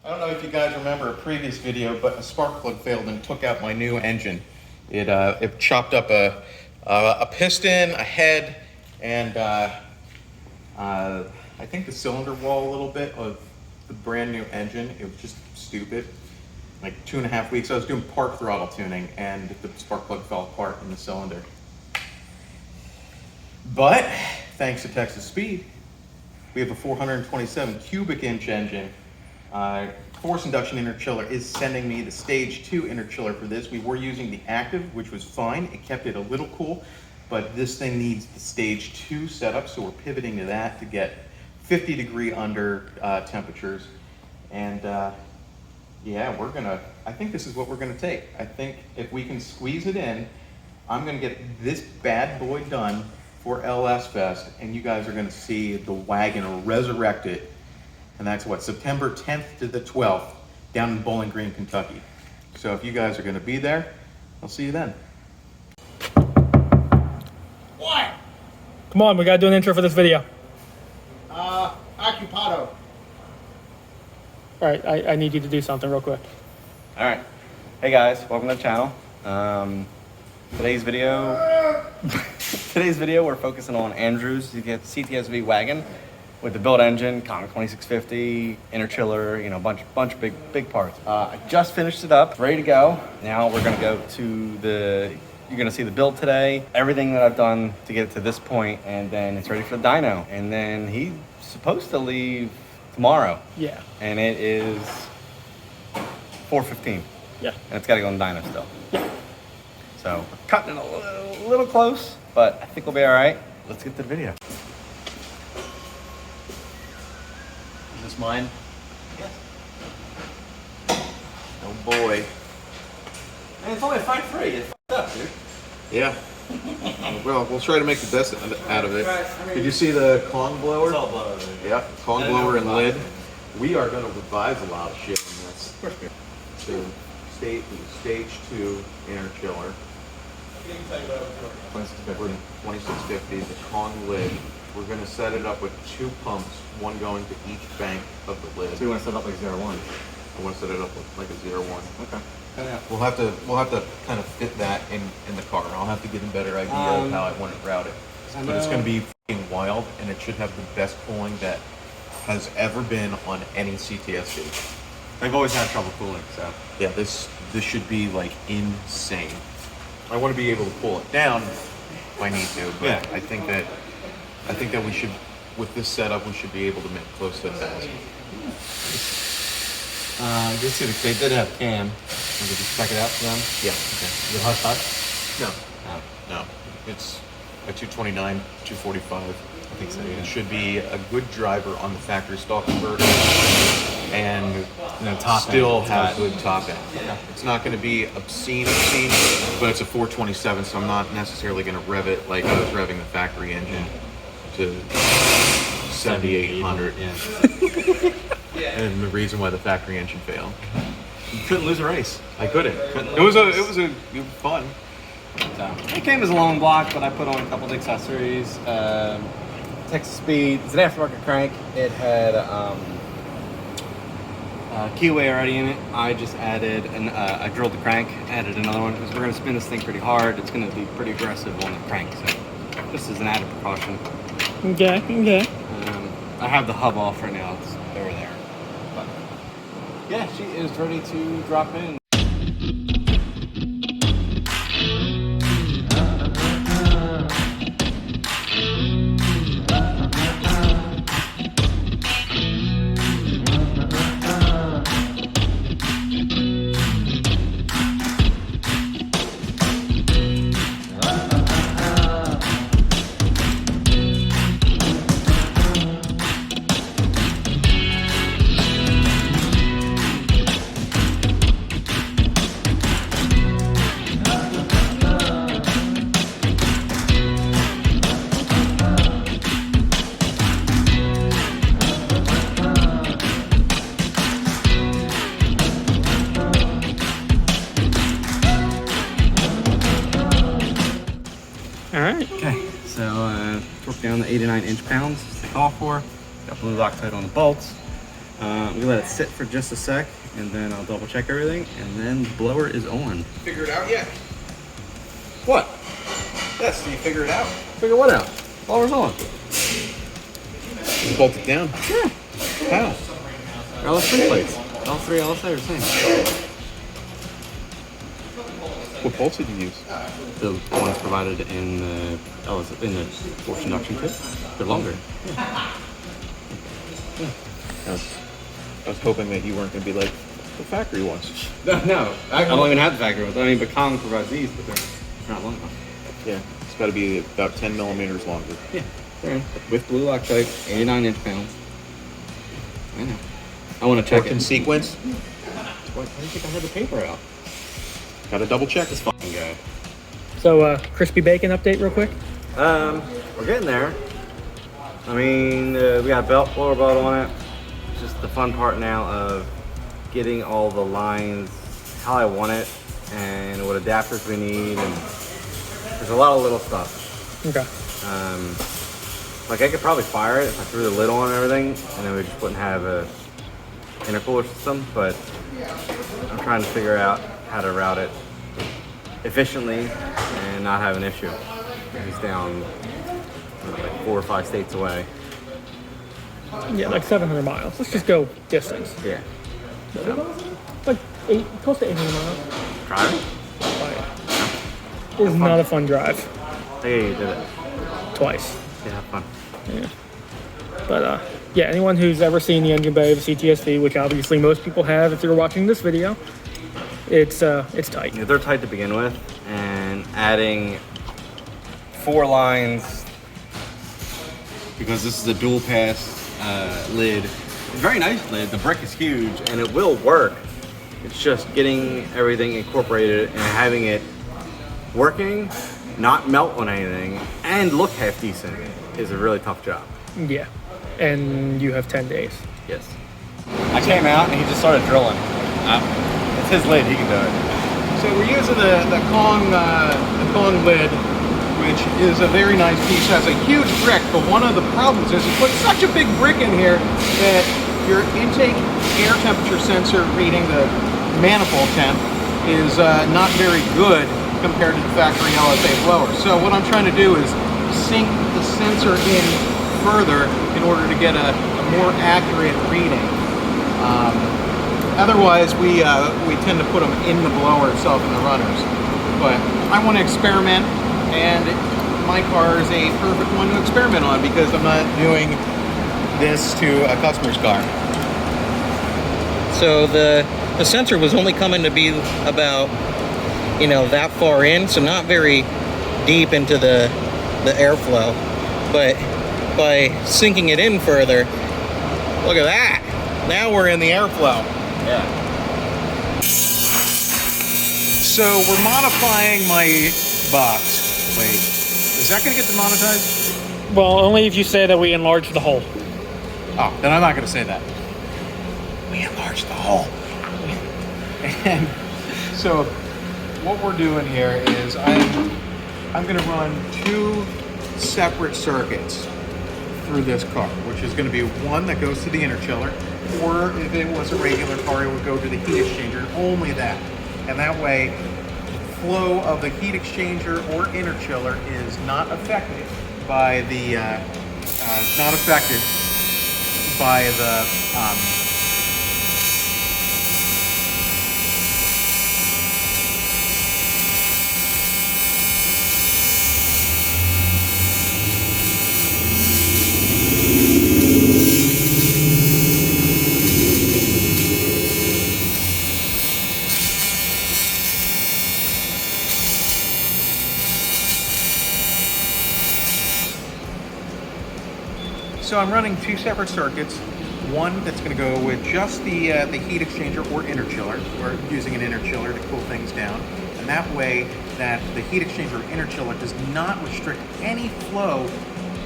I don't know if you guys remember a previous video, but a spark plug failed and took out my new engine. It chopped up a piston, a head, and I think the cylinder wall a little bit of the brand new engine. It was just stupid. Like 2.5 weeks, I was doing park throttle tuning and the spark plug fell apart in the cylinder. But thanks to Texas Speed, we have a 427 cubic inch engine. Forced Induction Interchiller is sending me the stage 2 interchiller for this. We were using the active, which was fine. It kept it a little cool, but this thing needs the stage 2 setup, so we're pivoting to that to get 50-degree under temperatures. And yeah, I think this is what we're gonna take. I think if we can squeeze it in, I'm gonna get this bad boy done for LS Fest, and you guys are gonna see the wagon resurrect it. And that's what, September 10th to the 12th, down in Bowling Green, Kentucky. So if you guys are gonna be there, I'll see you then. What? Come on, we gotta do an intro for this video. Occupado. All right, I need you to do something real quick. All right. Hey guys, welcome to the channel. Today's video we're focusing on Andrew's CTS-V Wagon with the built engine, Common 2650, interchiller, you know, bunch of big parts. I just finished it up, ready to go. Now we're gonna go to you're gonna see the build today, everything that I've done to get it to this point, and then it's ready for the dyno. And then he's supposed to leave tomorrow. Yeah. And it is 4:15. Yeah. And it's got to go in the dyno still. Yeah. So we're cutting it a little close, but I think we'll be all right. Let's get to the video. Is this mine? Yes. Oh boy. Man, it's only a 5.3. It's f***ed up, dude. Yeah. Well, we'll try to make the best out of it. Did you see the Kong blower? It's all blown over. Yeah, Kong blower and lid. We are going to revise a lot of shit in this. So, stage 2 interchiller. 2650, the Kong lid. We're going to set it up with 2 pumps, one going to each bank of the lid. So you want to set it up like 0-1? I want to set it up like a 0-1. Okay. Yeah. We'll have to kind of fit that in the car. I'll have to get a better idea of how I want to route it. But it's going to be f***ing wild, and it should have the best cooling that has ever been on any CTS-V. They've always had trouble cooling, so. Yeah, this should be like insane. I want to be able to pull it down if I need to, but yeah. I think that we should, with this setup, we should be able to make close to 1,000. Just see they did have cam. Did you check it out for them? Yeah. Okay. Is it hush? No. It's a 229, 245. I think so, yeah. It should be a good driver on the factory stock converter, and still have good top end. Okay. It's not going to be obscene, but it's a 427, so I'm not necessarily going to rev it like I was revving the factory engine to 7,800. Yeah. And the reason why the factory engine failed. You couldn't lose a race. I couldn't. It was fun. So, it came as a long block, but I put on a couple of accessories. Texas Speed, it's an aftermarket crank. It had keyway already in it. I just added, I drilled the crank, added another one, because we're going to spin this thing pretty hard. It's going to be pretty aggressive on the crank, so just as an added precaution. Okay. I have the hub off right now. It's over there. But yeah, she is ready to drop in. Torque down the 89 inch-pounds, they call for. Got blue Loctite on the bolts. I'm gonna let it sit for just a sec, and then I'll double check everything, and then the blower is on. Figure it out yet? What? Yes, you figure it out. Figure what out? Blower's on. You bolt it down. Yeah. How? LS3 plates. L3, LS8 are the same. What bolts did you use? The ones provided in the forced induction kit. They're longer. I was hoping that you weren't going to be like the factory ones. No, I don't even have the factory ones. I mean, Vagon provides these, but they're not long enough. Yeah, it's got to be about 10 millimeters longer. Yeah, they're in. With blue Loctite, 89 inch-pounds. I know. I want to check In it. sequence. Why do you think I had the paper out? Got to double check. This fucking guy. So, crispy bacon update real quick. We're getting there. I mean, we got a blower belt on it. It's just the fun part now of getting all the lines how I want it and what adapters we need, and there's a lot of little stuff. Okay. Like I could probably fire it if I threw the lid on and everything, and then we just wouldn't have a intercooler system, but I'm trying to figure out how to route it efficiently and not have an issue. He's down like 4 or 5 states away. Yeah, like 700 miles. Let's just go distance. Yeah. Like close to 800 miles. Driving? It is not a fun drive. Hey, you did it. Twice. Yeah, have fun. Yeah. But yeah, anyone who's ever seen the engine bay of the CTS-V, which obviously most people have if you're watching this video, it's tight. Yeah, they're tight to begin with, and adding 4 lines because this is a dual pass lid. It's a very nice lid. The brick is huge, and it will work. It's just getting everything incorporated and having it working, not melt on anything, and look half decent is a really tough job. Yeah. And you have 10 days. Yes. I came out and he just started drilling. It's his lid, he can do it. So we're using the Kong lid, which is a very nice piece. It has a huge brick, but one of the problems is you put such a big brick in here that your intake air temperature sensor reading the manifold temp is not very good compared to the factory LSA blower. So what I'm trying to do is sink the sensor in further in order to get a more accurate reading. Otherwise, we tend to put them in the blower itself in the runners. But I want to experiment, and my car is a perfect one to experiment on because I'm not doing this to a customer's car. So the sensor was only coming to be about, that far in, so not very deep into the airflow. But by sinking it in further, look at that. Now we're in the airflow. Yeah. So we're modifying my box. Wait, is that going to get demonetized? Well, only if you say that we enlarged the hole. Oh, then I'm not going to say that. We enlarged the hole. And so what we're doing here is I'm going to run 2 separate circuits through this car, which is going to be one that goes to the interchiller, or if it was a regular car, it would go to the heat exchanger, only that. And that way, flow of the heat exchanger or interchiller is not affected by the So I'm running 2 separate circuits. One that's going to go with just the heat exchanger or interchiller. We're using an interchiller to cool things down. And that way that the heat exchanger or interchiller does not restrict any flow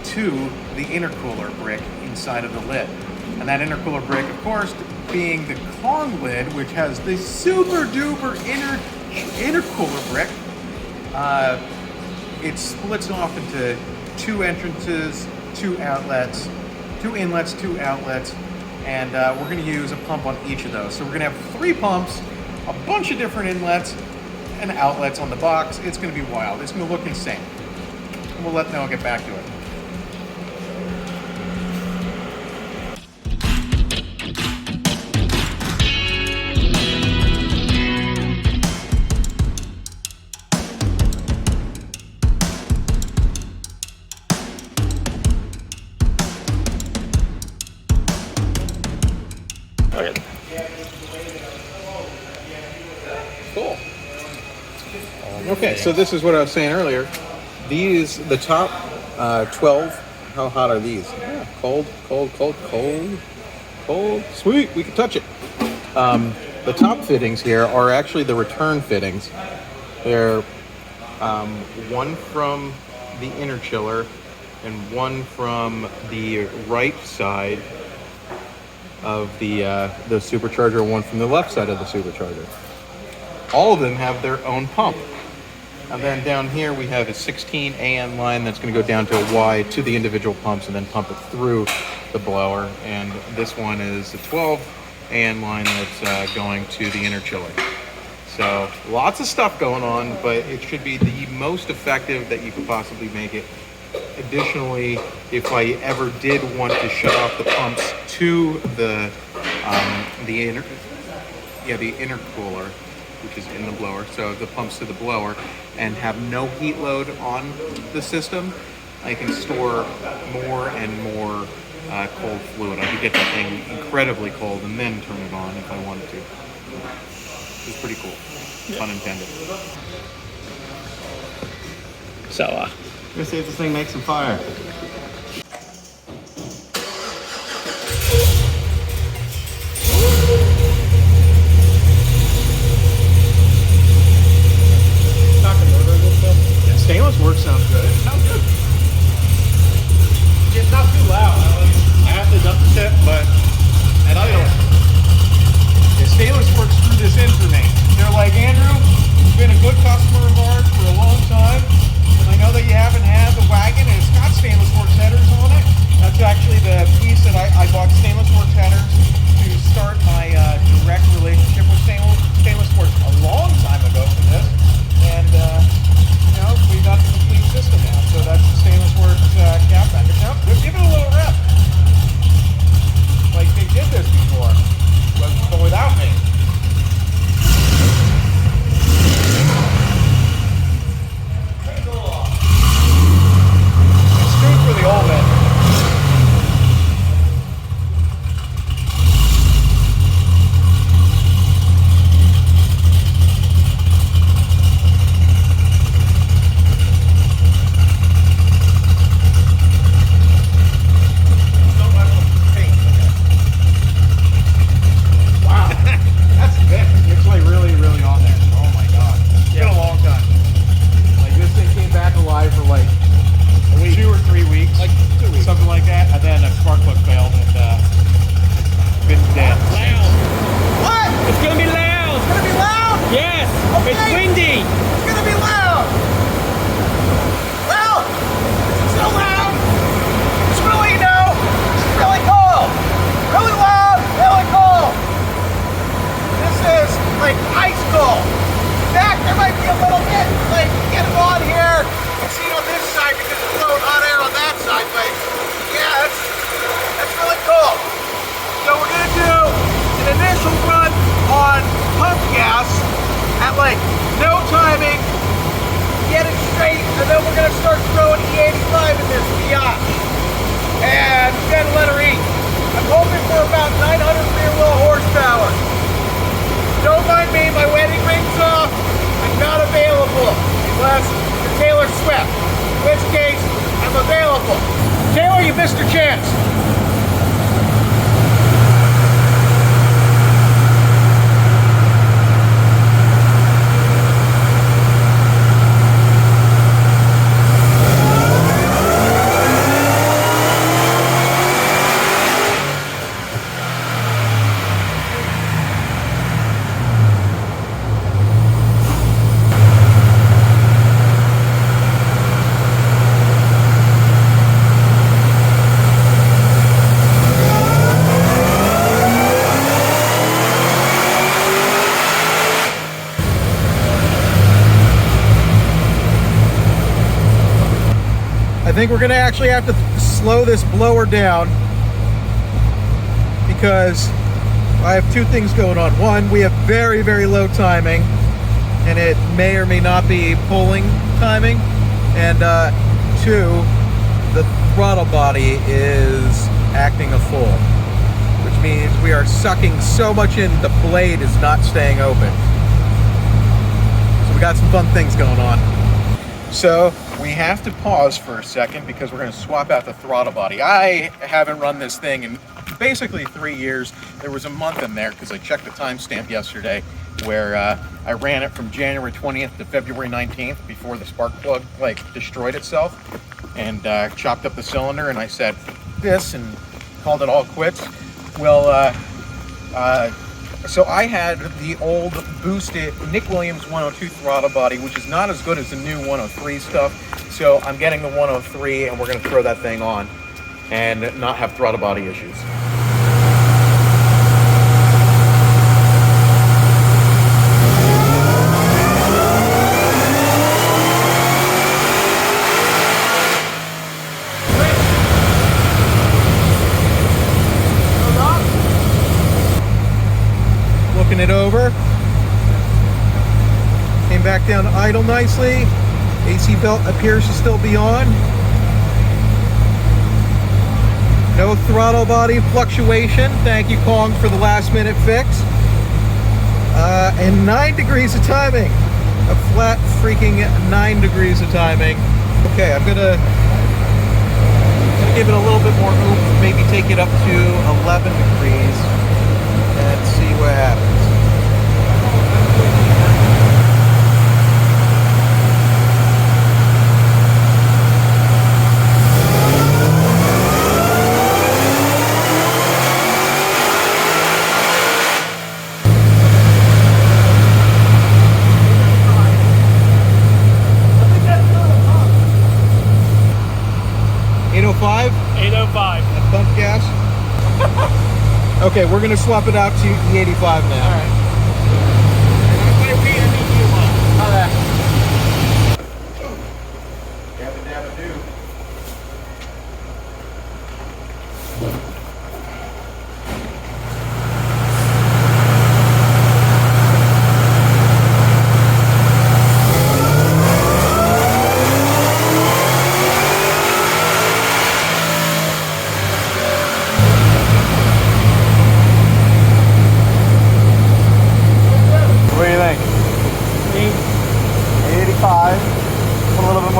to the intercooler brick inside of the lid. And that intercooler brick, of course, being the Kong lid, which has the super duper intercooler brick, it splits off into 2 entrances, 2 outlets, 2 inlets, 2 outlets, and we're going to use a pump on each of those. So we're going to have 3 pumps, a bunch of different inlets and outlets on the box. It's going to be wild. It's going to look insane. We'll let Noah get back to it. Okay. Cool. Okay, so this is what I was saying earlier. These, the top 12, how hot are these? Yeah, cold, cold, cold, cold, cold. Sweet, we can touch it. The top fittings here are actually the return fittings. They're one from the interchiller and one from the right side of the supercharger, and one from the left side of the supercharger. All of them have their own pump. And then down here we have a 16 AN line that's going to go down to a Y to the individual pumps and then pump it through the blower. And this one is a 12 AN line that's going to the interchiller. So lots of stuff going on, but it should be the most effective that you could possibly make it. Additionally, if I ever did want to shut off the pumps to the intercooler, which is in the blower, so the pumps to the blower, and have no heat load on the system, I can store more and more cold fluid. I could get that thing incredibly cold and then turn it on if I wanted to. It's pretty cool. Pun intended. So, Let's see if this thing makes some fire. Yeah, stainless work sounds good. It sounds good. It's not too loud. I have to dump the tip, but and I don't. Yeah, stainless work screwed this in for me. They're like, Andrew, you've been a good customer of ours for a long time. I know that you haven't had the wagon, and it's got stainless works headers on it. That's actually the piece that I bought stainless works headers to start my direct relationship with stainless works a long time ago for this. And, we got the complete system now. So that's the stainless works cap bender. Now, give it a little rep. Like they did this before, but without me. For the old man. Wow, that's thick. It's like really, really on there. Oh my god. It's been a long time. Like this thing came back alive for like 2 or 3 weeks, like 2 weeks, something like that, and then a spark plug failed and been dead. loud. What? It's gonna be loud. It's gonna be loud? Yes. Okay. It's windy. It's gonna be loud. Well, it's so loud. It's really really cold. Really loud, really cold. This is like ice cold. In fact, there might be a little bit like get it on here. See it on this side because it's blowing hot air on that side, but yeah, that's really cool. So we're gonna do an initial run on pump gas at like no timing, get it straight, and then we're gonna start throwing E85 in this biatch and then let her eat. I'm hoping for about 900 rear wheel horsepower. Don't mind me, my wedding ring's off. I'm not available unless Taylor Swift, in which case I'm available. Taylor, you missed your chance. think we're gonna actually have to slow this blower down because I have two things going on. One, we have very, very low timing, and it may or may not be pulling timing. And two, the throttle body is acting a fool, which means we are sucking so much in, the blade is not staying open. So we got some fun things going on. So we have to pause for a second because we're going to swap out the throttle body. I haven't run this thing in basically 3 years. There was a month in there because I checked the timestamp yesterday where I ran it from January 20th to February 19th before the spark plug like destroyed itself, and chopped up the cylinder, and I said this and called it all quits. Well, so I had the old boosted Nick Williams 102 throttle body, which is not as good as the new 103 stuff. So I'm getting the 103, and we're going to throw that thing on and not have throttle body issues. Looking it over. Came back down to idle nicely. AC belt appears to still be on. No throttle body fluctuation. Thank you, Kong, for the last minute fix. And 9 degrees of timing. A flat freaking 9 degrees of timing. Okay, I'm gonna give it a little bit more oomph, maybe take it up to 11 degrees and see what happens. At pump gas. Okay, we're gonna swap it out to E85 now. All right. Dabba dabba do.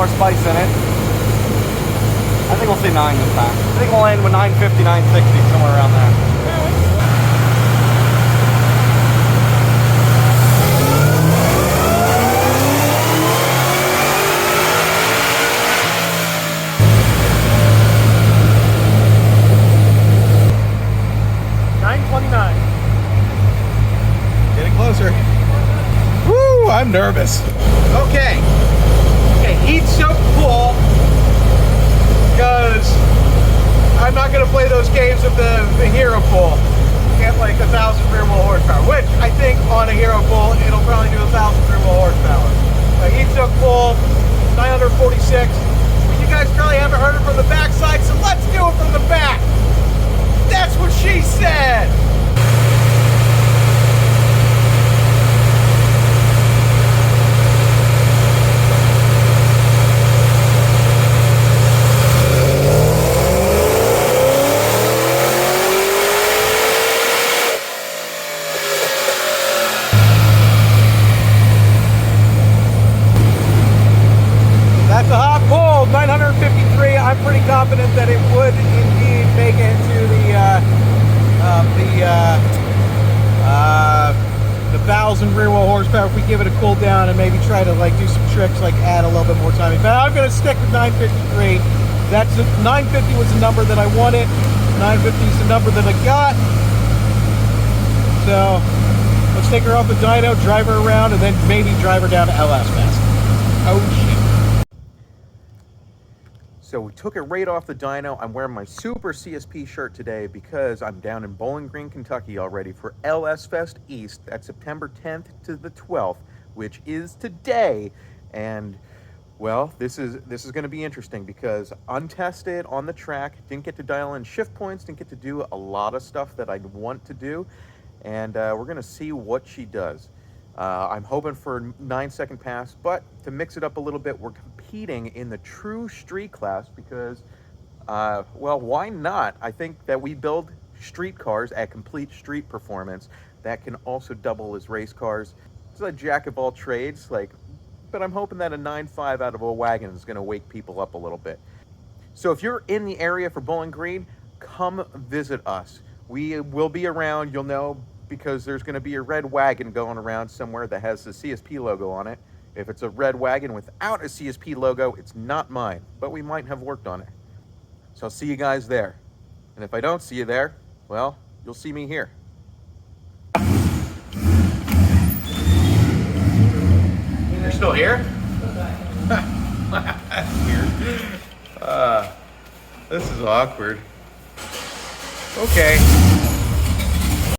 Spice in it. I think we'll see 9 this time. I think we'll end with 950, 960, somewhere around there. Getting closer. Woo! I'm nervous. Okay. Heat soak pull, because I'm not going to play those games with the hero pull. Get like 1,000 rear wheel horsepower, which I think on a hero pull it'll probably do 1,000 rear wheel horsepower. Heat soak pull, 946. But you guys probably haven't heard it from the backside, so let's do it from the back. That's what she said. I'm pretty confident that it would indeed make it to the 1,000 rear wheel horsepower if we give it a cool down and maybe try to like do some tricks like add a little bit more timing. But I'm going to stick with 953. 950 was the number that I wanted. 950 is the number that I got. So let's take her off the dyno, drive her around, and then maybe drive her down to LS fast. Oh shit. So we took it right off the dyno. I'm wearing my Super CSP shirt today because I'm down in Bowling Green, Kentucky already for LS Fest East. That's September 10th to the 12th, which is today. And Well, this is going to be interesting because untested on the track, didn't get to dial in shift points, didn't get to do a lot of stuff that I'd want to do, and we're going to see what she does. I'm hoping for a 9-second pass, but to mix it up a little bit, we're competing in the true street class because, well, why not? I think that we build street cars at complete street performance that can also double as race cars. It's a jack of all trades, but I'm hoping that a 9.5 out of a wagon is going to wake people up a little bit. So if you're in the area for Bowling Green, come visit us. We will be around, you'll know, because there's going to be a red wagon going around somewhere that has the CSP logo on it. If it's a red wagon without a CSP logo, it's not mine, but we might have worked on it. So I'll see you guys there. And if I don't see you there, well, you'll see me here. You're still here? Weird. This is awkward. Okay.